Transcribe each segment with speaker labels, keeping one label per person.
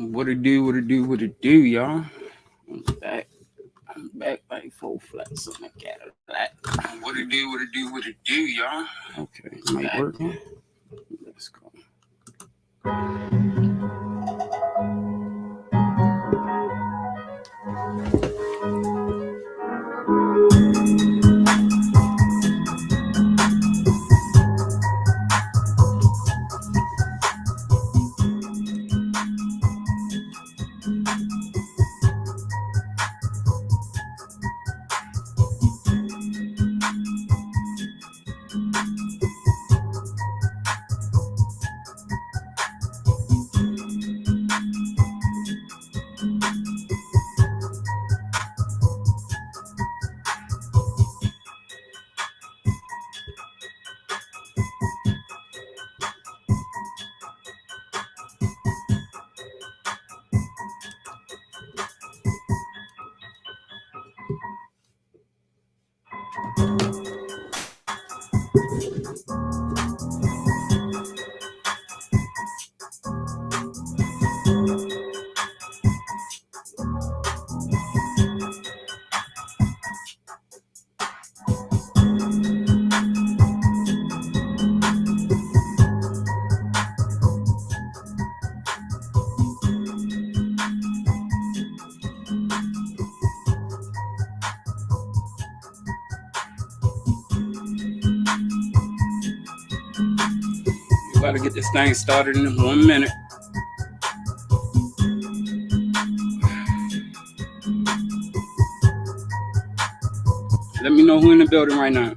Speaker 1: What it do, what it do, what it do, y'all. I'm back. I'm back like full flats on the Cadillac. What it do, what it do, what it do, y'all. Okay, mic working. Let's go. Got to get this thing started in 1 minute. Let me know who in the building right now.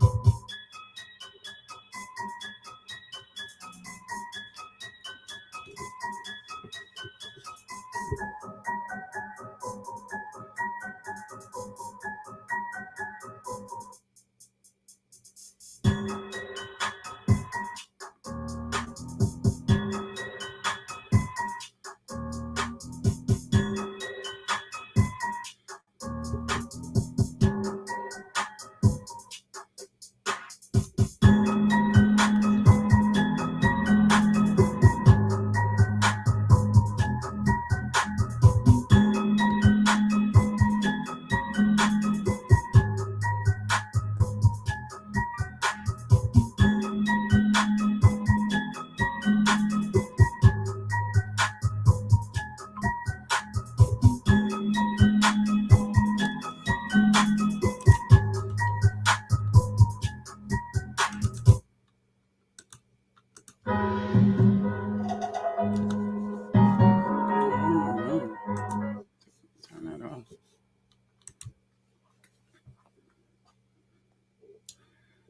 Speaker 1: Turn that off.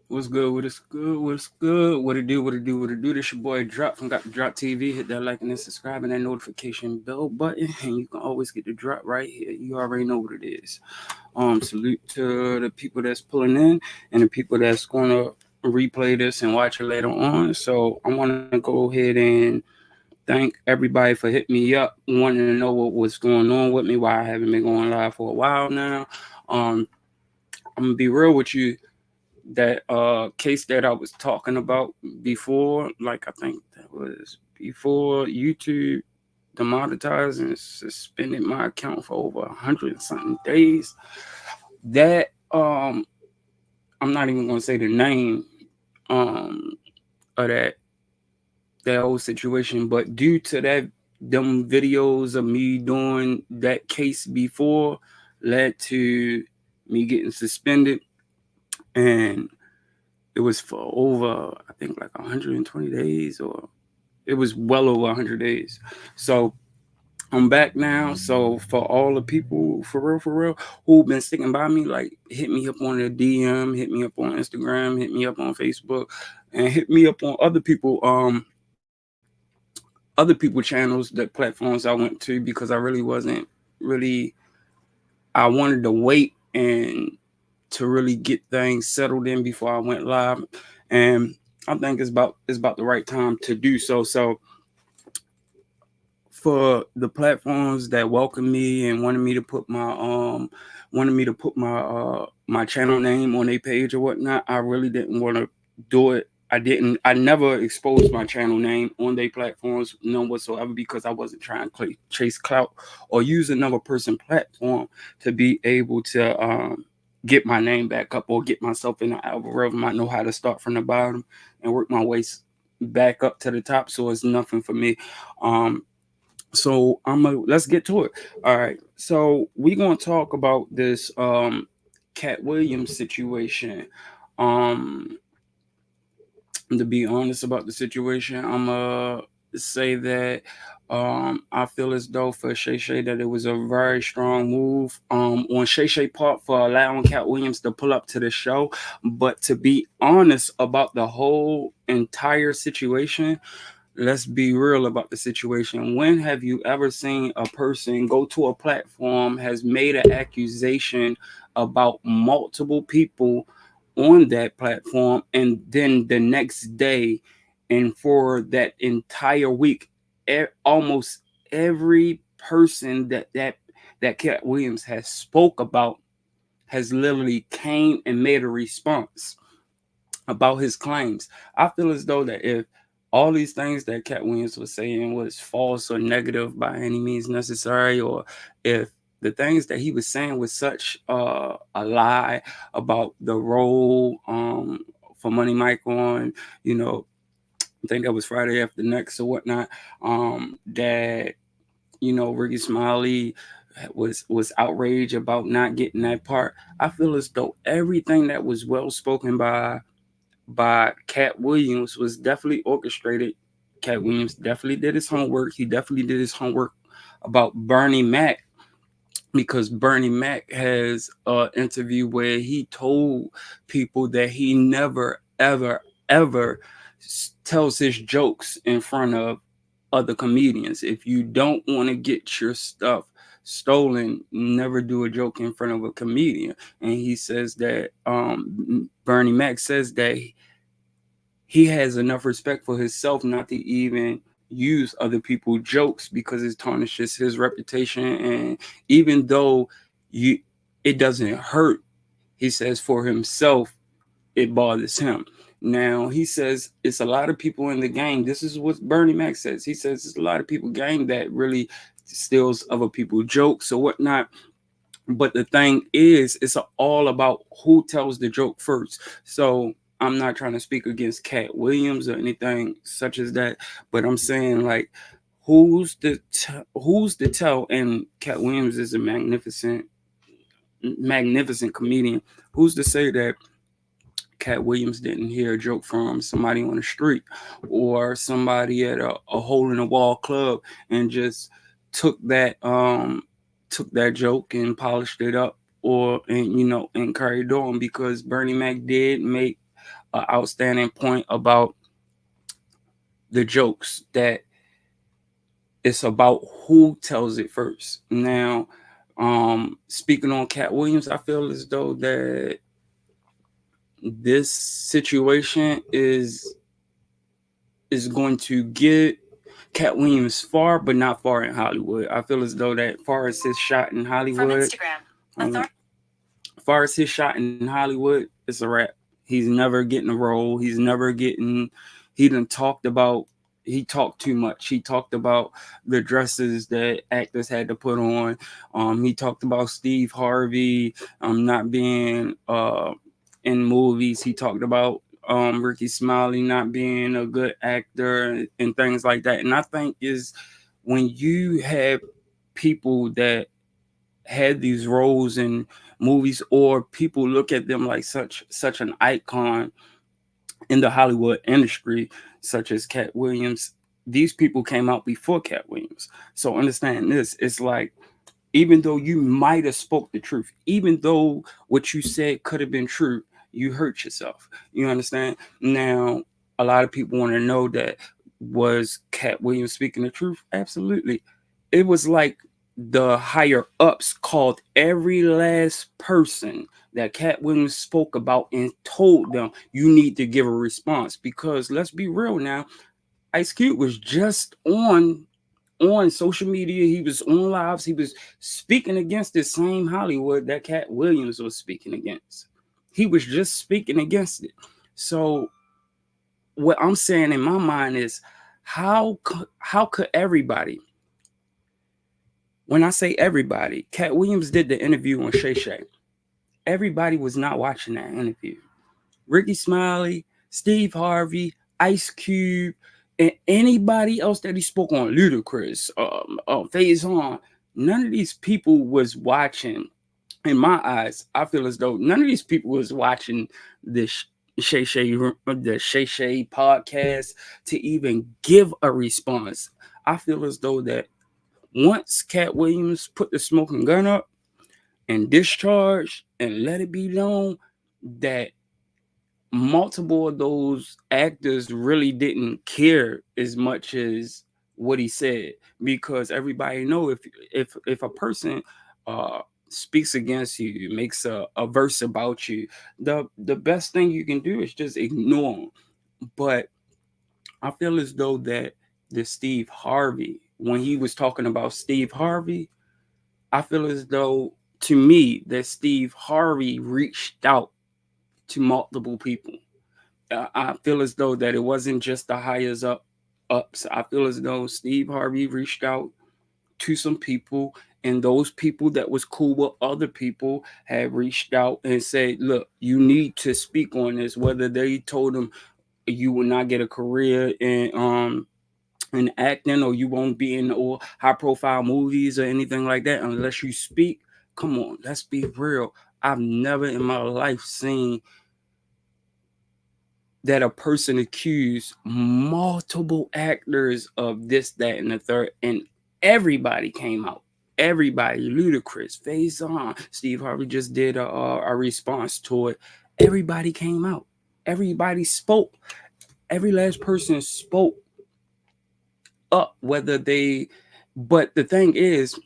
Speaker 1: What's good? What is good? What's good? What it do? What it do? What it do? This your boy Drop from Got the Drop TV. Hit that like and then subscribe and that notification bell button, and you can always get the drop right here. You already know what it is. Salute to the people that's pulling in and the people that's gonna replay this and watch it later on. So I want to go ahead and thank everybody for hitting me up, wanting to know what was going on with me, why I haven't been going live for a while now. I'm gonna be real with you. That case that I was talking about before, like I think that was before YouTube demonetized and suspended my account for over 100 and something days. That I'm not even gonna say the name of that whole situation, but due to them videos of me doing that case before led to me getting suspended, and it was for over, I think, like 120 days, or it was well over 100 days. So I'm back now. So for all the people, for real, who've been sticking by me, like hit me up on the DM, hit me up on Instagram, hit me up on Facebook, and hit me up on other people channels, the platforms I went to, because I really wasn't really, I wanted to wait and to really get things settled in before I went live, and I think it's about the right time to do so. So for the platforms that welcomed me and wanted me to put my my channel name on their page or whatnot, I really didn't want to do it I never exposed my channel name on their platforms, none whatsoever, because I wasn't trying to chase clout or use another person's platform to be able to get my name back up or get myself in the algorithm. I know how to start from the bottom and work my way back up to the top, so it's nothing for me. Um, so let's get to it. All right, so we're gonna talk about this Katt Williams situation. Um, to be honest about the situation, I'm say that I feel as though for Shay Shay that it was a very strong move on Shay Shay part for allowing Katt Williams to pull up to the show. But to be honest about the whole entire situation, let's be real about the situation. When have you ever seen a person go to a platform, has made an accusation about multiple people on that platform, and then the next day and for that entire week, almost every person that Katt Williams has spoke about has literally came and made a response about his claims. I feel as though that if all these things that Katt Williams was saying was false or negative by any means necessary, or if the things that he was saying was such a lie about the role for Money Mike on, you know, I think that was Friday after next or whatnot, that Ricky Smiley was outraged about not getting that part. I feel as though everything that was well spoken by Katt Williams was definitely orchestrated. Katt Williams definitely did his homework. He definitely did his homework about Bernie Mac, because Bernie Mac has an interview where he told people that he never, ever, ever tells his jokes in front of other comedians. If you don't want to get your stuff stolen, never do a joke in front of a comedian. And he says that Bernie Mac says that he has enough respect for himself not to even use other people's jokes because it tarnishes his reputation. And even though you it doesn't hurt, he says for himself it bothers him. Now he says it's a lot of people in the game. This is what Bernie Mac says. He says it's a lot of people game that really steals other people's jokes or whatnot. But the thing is, it's all about who tells the joke first. So I'm not trying to speak against Katt Williams or anything such as that, but I'm saying like, who's the tell? And Katt Williams is a magnificent comedian. Who's to say that Katt Williams didn't hear a joke from somebody on the street or somebody at a hole in the wall club and just took that took that joke and polished it up, or and carried on, because Bernie Mac did make an outstanding point about the jokes, that it's about who tells it first. Now, speaking on Katt Williams, I feel as though that this situation is going to get Katt Williams far, but not far in Hollywood. I feel as though that far as his shot in Hollywood, far as his shot in Hollywood, it's a wrap. He's never getting a role. He's never getting. He done talked about. He talked too much. He talked about the dresses that actors had to put on. He talked about Steve Harvey not being in movies. He talked about Ricky Smiley not being a good actor and things like that. And I think is when you have people that had these roles in movies, or people look at them like such an icon in the Hollywood industry, such as Katt Williams. These people came out before Katt Williams. So understand this. It's like, even though you might have spoke the truth, even though what you said could have been true, you hurt yourself. You understand? Now, a lot of people want to know that, was Katt Williams speaking the truth? Absolutely. It was like the higher ups called every last person that Katt Williams spoke about and told them, you need to give a response, because let's be real now, Ice Cube was just on social media. He was on lives. He was speaking against the same Hollywood that Katt Williams was speaking against. He was just speaking against it. So what I'm saying in my mind is how could everybody, when I say everybody, Katt Williams did the interview on Shay Shay. Everybody was not watching that interview. Ricky Smiley, Steve Harvey, Ice Cube, and anybody else that he spoke on, Ludacris, Faison, none of these people was watching. In my eyes, I feel as though none of these people was watching this the Shay Shay podcast to even give a response. I feel as though that once Katt Williams put the smoking gun up and discharged and let it be known that multiple of those actors really didn't care as much as what he said, because everybody know if a person uh speaks against you, makes a verse about you, the best thing you can do is just ignore them. But I feel as though that the Steve Harvey, when he was talking about Steve Harvey, I feel as though, to me, that Steve Harvey reached out to multiple people. I feel as though that it wasn't just the highest ups. I feel as though Steve Harvey reached out to some people, and those people that was cool with other people had reached out and said, "Look, you need to speak on this." Whether they told him you will not get a career in acting, or you won't be in or high profile movies or anything like that unless you speak. Come on, let's be real. I've never in my life seen that a person accused multiple actors of this, that, and the third, and everybody came out. Everybody, Ludacris, Faison, Steve Harvey just did a response to it. Everybody came out. Everybody spoke. Every last person spoke up, whether they. But the thing is,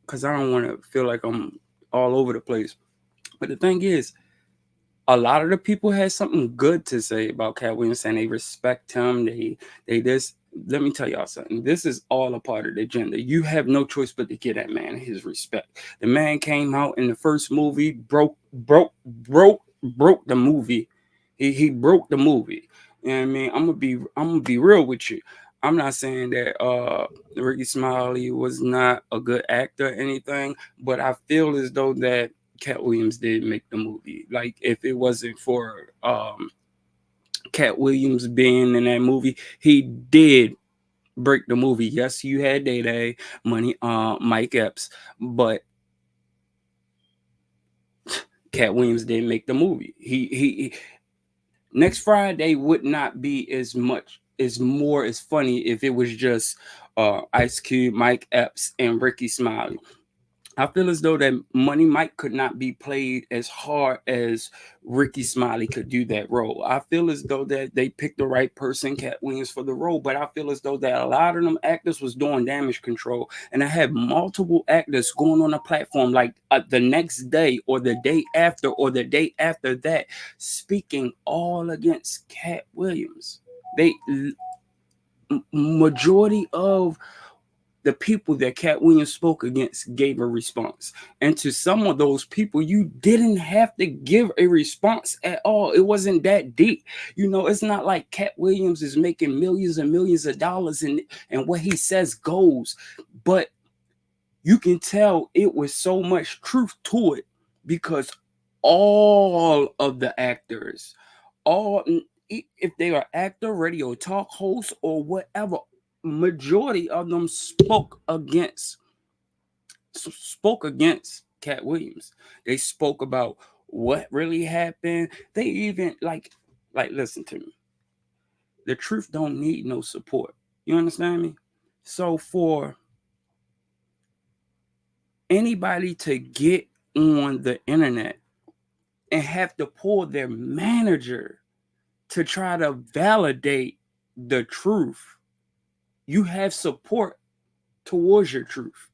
Speaker 1: because I don't want to feel like I'm all over the place. But the thing is, a lot of the people had something good to say about Katt Williams, and they respect him. They this. Let me tell y'all something. This is all a part of the agenda. You have no choice but to give that man his respect. The man came out in the first movie, broke the movie. He broke the movie. You know what I mean? I'm gonna be real with you. I'm not saying that Ricky Smiley was not a good actor or anything, but I feel as though that Katt Williams did make the movie. Like, if it wasn't for Katt Williams being in that movie, he did break the movie. Yes, you had Day Day, Money, Mike Epps, but Katt Williams didn't make the movie. He Next Friday would not be as much as funny if it was just Ice Cube, Mike Epps, and Ricky Smiley. I feel as though that Money Mike could not be played as hard as Ricky Smiley could do that role. I feel as though that they picked the right person, Katt Williams, for the role, but I feel as though that a lot of them actors was doing damage control, and I had multiple actors going on a platform like the next day or the day after or the day after that, speaking all against Katt Williams. They Majority of the people that Katt Williams spoke against gave a response. And to some of those people, you didn't have to give a response at all. It wasn't that deep. It's not like Katt Williams is making millions and millions of dollars, and what he says goes. But you can tell it was so much truth to it, because all of the actors, all if they are actor, radio talk host, or whatever, majority of them spoke against Katt Williams. They spoke about what really happened. They even like listen to me. The truth don't need no support. You understand me? So for anybody to get on the internet and have to pull their manager to try to validate the truth, you have support towards your truth.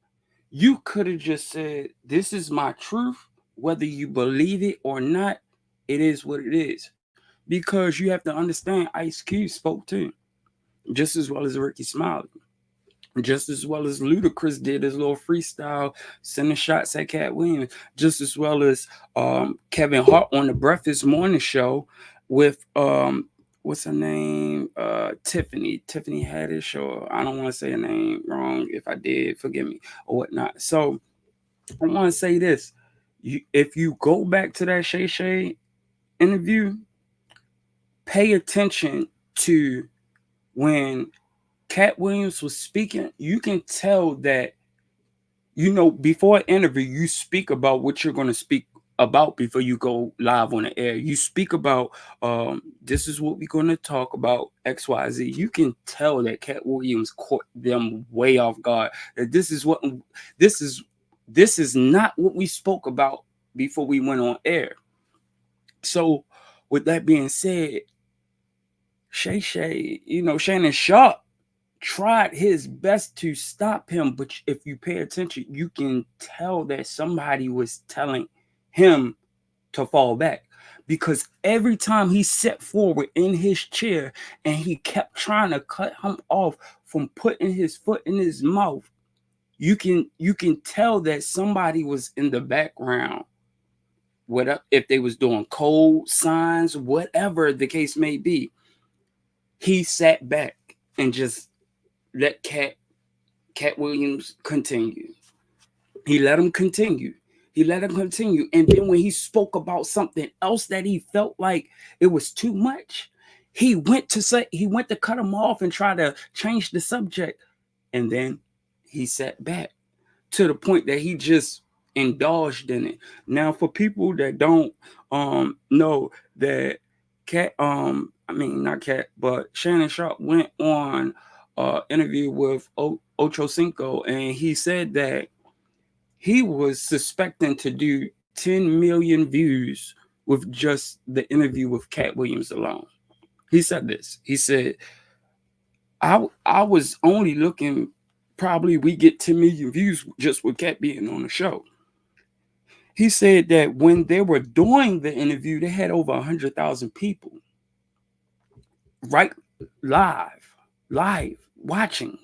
Speaker 1: You could have just said, "This is my truth, whether you believe it or not, it is what it is." Because you have to understand, Ice Cube spoke too, just as well as Ricky Smiley, just as well as Ludacris did his little freestyle, sending shots at Katt Williams, just as well as Kevin Hart on the Breakfast Morning Show with what's her name? Tiffany Haddish, or I don't want to say her name wrong. If I did, forgive me or whatnot. So I want to say this: if you go back to that Shay Shay interview, pay attention to when Katt Williams was speaking. You can tell that, before an interview, you speak about what you're going to speak about before you go live on the air. You speak about, this is what we're going to talk about, XYZ. You can tell that Katt Williams caught them way off guard. That this is this is not what we spoke about before we went on air. So, with that being said, Shannon Sharp tried his best to stop him, but if you pay attention, you can tell that somebody was telling him to fall back, because every time he set forward in his chair and he kept trying to cut him off from putting his foot in his mouth, you can tell that somebody was in the background. What if they was doing code signs, whatever the case may be. He sat back and just let Katt Williams continue. He let him continue. And then when he spoke about something else that he felt like it was too much, he went to cut him off and try to change the subject. And then he sat back to the point that he just indulged in it. Now, for people that don't know that not Katt, but Shannon Sharp went on interview with Ocho Cinco, and he said that he was suspecting to do 10 million views with just the interview with Katt Williams alone. He said this. He said, I was only looking, probably we get 10 million views just with Katt being on the show. He said that when they were doing the interview, they had over 100,000 people right live watching,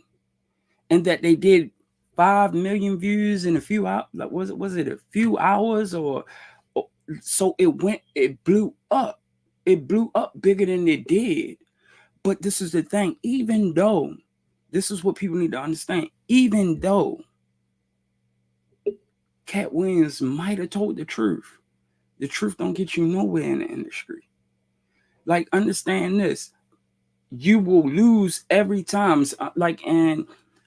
Speaker 1: and that they did 5 million views in a few hours. Like, was it a few hours, or so it blew up. It blew up bigger than it did. But this is the thing, even though, this is what people need to understand, even though Katt Williams might have told the truth don't get you nowhere in the industry. Like, understand this. You will lose every time. And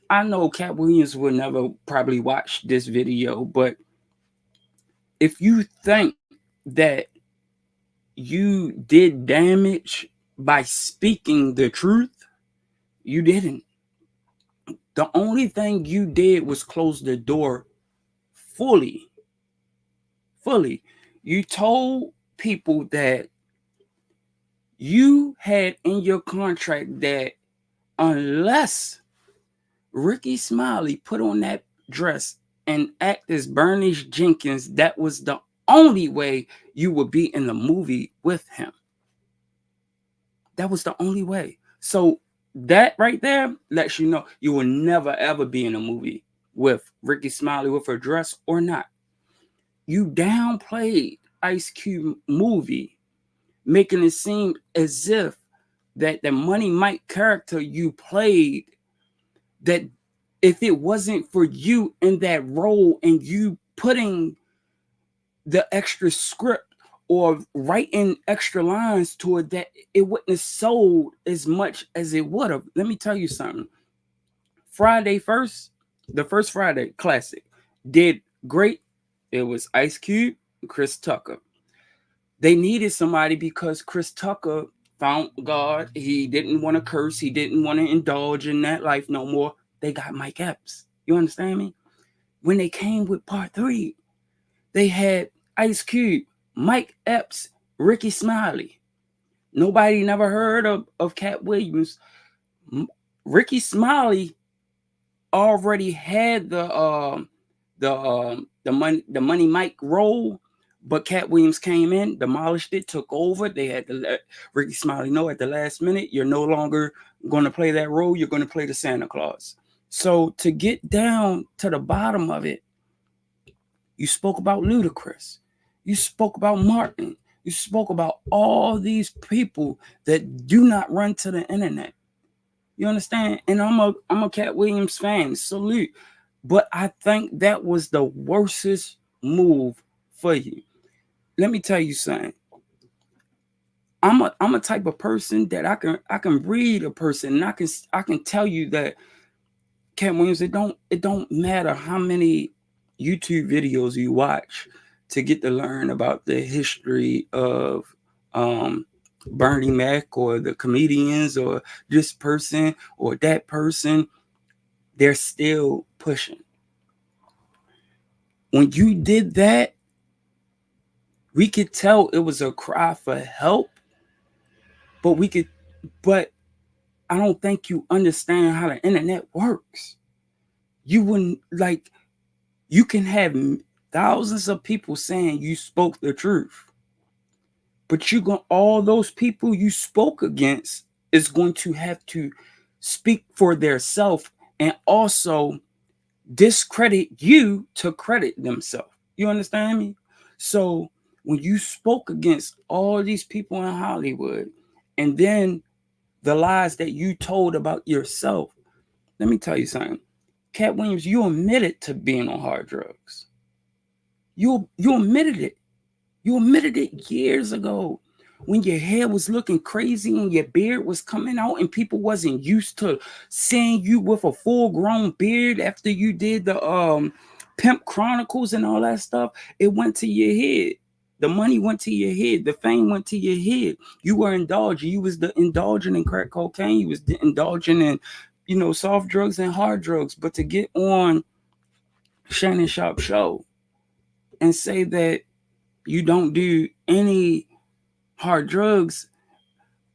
Speaker 1: I know Katt Williams will never probably watch this video, but if you think that you did damage by speaking the truth, you didn't. The only thing you did was close the door fully. You told people that you had in your contract that unless Ricky Smiley put on that dress and act as Bernie Jenkins, that was the only way you would be in the movie with him. That was the only way. So that right there lets you know you will never ever be in a movie with Ricky Smiley with a dress or not. You downplayed Ice Cube movie, making it seem as if that the Money Mike character you played, that if it wasn't for you in that role and you putting the extra script or writing extra lines to it, that it wouldn't have sold as much as it would have. Let me tell you something. The first Friday classic did great. It was Ice Cube, Chris Tucker. They needed somebody because Chris Tucker found God. He didn't want to curse. He didn't want to indulge in that life no more. They got Mike Epps. You understand me? When they came with part 3, they had Ice Cube, Mike Epps, Ricky Smiley. Nobody never heard of Katt Williams. Ricky Smiley already had the Money Mike role, but Katt Williams came in, demolished it, took over. They had to let Ricky Smiley know at the last minute, you're no longer going to play that role. You're going to play the Santa Claus. So to get down to the bottom of it, you spoke about Ludacris. You spoke about Martin. You spoke about all these people that do not run to the internet. You understand? And I'm a Katt Williams fan. Salute. But I think that was the worstest move for you. Let me tell you something. I'm a type of person that I can read a person, and I can tell you that Katt Williams, it don't matter how many YouTube videos you watch to get to learn about the history of um Bernie Mac or the comedians or this person or that person. They're still pushing. When you did that, we could tell it was a cry for help, but but I don't think you understand how the internet works. You wouldn't like, you can have thousands of people saying you spoke the truth, but you going all those people you spoke against is going to have to speak for their self and also discredit you to credit themselves. You understand me? So when you spoke against all these people in Hollywood and then the lies that you told about yourself, let me tell you something. Katt Williams, you admitted to being on hard drugs. You admitted it. You admitted it years ago when your hair was looking crazy and your beard was coming out and people wasn't used to seeing you with a full grown beard after you did the Pimp Chronicles and all that stuff. It went to your head. The money went to your head. The fame went to your head. You were indulging. You was indulging in crack cocaine. You was indulging in, soft drugs and hard drugs. But to get on Shannon Sharp show and say that you don't do any hard drugs,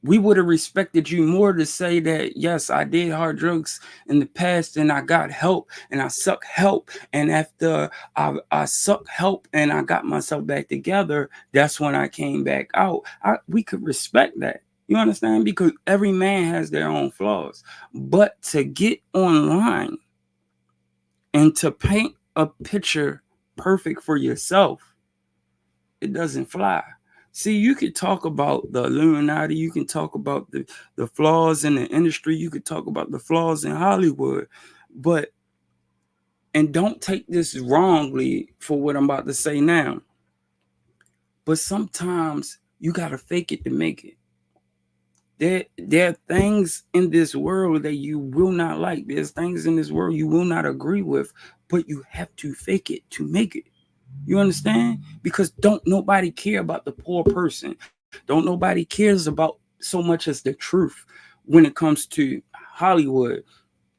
Speaker 1: we would have respected you more to say that, yes, I did hard drugs in the past and I got help and I suck help. And after I suck help and I got myself back together, that's when I came back out. We could respect that. You understand? Because every man has their own flaws. But to get online and to paint a picture perfect for yourself, it doesn't fly. See, you could talk about the Illuminati, you can talk about the flaws in the industry, you could talk about the flaws in Hollywood, but, and don't take this wrongly for what I'm about to say now, but sometimes you got to fake it to make it. There are things in this world that you will not like. There's things in this world you will not agree with, but you have to fake it to make it. You understand? Because don't nobody care about the poor person. Don't nobody cares about so much as the truth when it comes to Hollywood.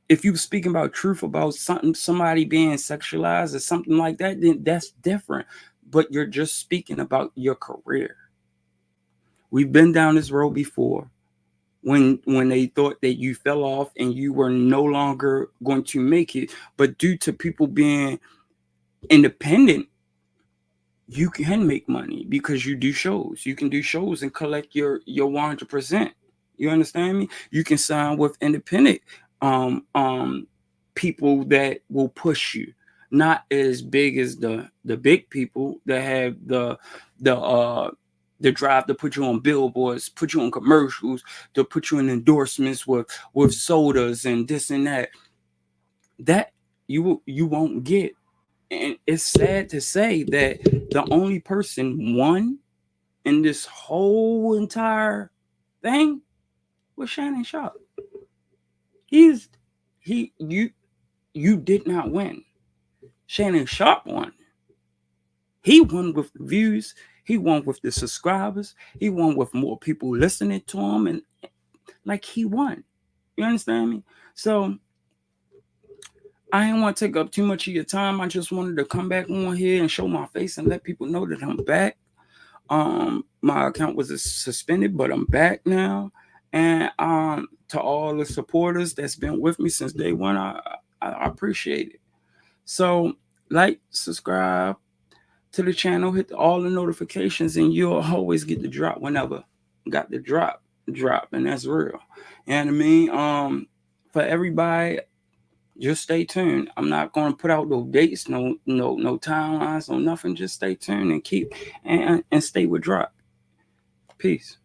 Speaker 1: If you speaking about truth about somebody being sexualized or something like that, then that's different. But you're just speaking about your career. We've been down this road before when they thought that you fell off and you were no longer going to make it, but due to people being independent, you can make money because you do shows. You can do shows and collect your 100%. You understand me? You can sign with independent um um people that will push you. Not as big as the big people that have the drive to put you on billboards, put you on commercials, to put you in endorsements with sodas and this and that. That you won't get. And it's sad to say that the only person won in this whole entire thing was Shannon Sharp. He's he you did not win. Shannon Sharp won. He won with the views. He won with the subscribers. He won with more people listening to him, and like he won. You understand me? So I didn't want to take up too much of your time. I just wanted to come back on here and show my face and let people know that I'm back. My account was suspended, but I'm back now. And to all the supporters that's been with me since day one, I appreciate it. So like, subscribe to the channel, hit all the notifications, and you'll always get the drop whenever got the drop, and that's real. You know what I mean? For everybody, just stay tuned. I'm not gonna put out no dates, no timelines, no nothing. Just stay tuned and keep and stay with drop. Peace.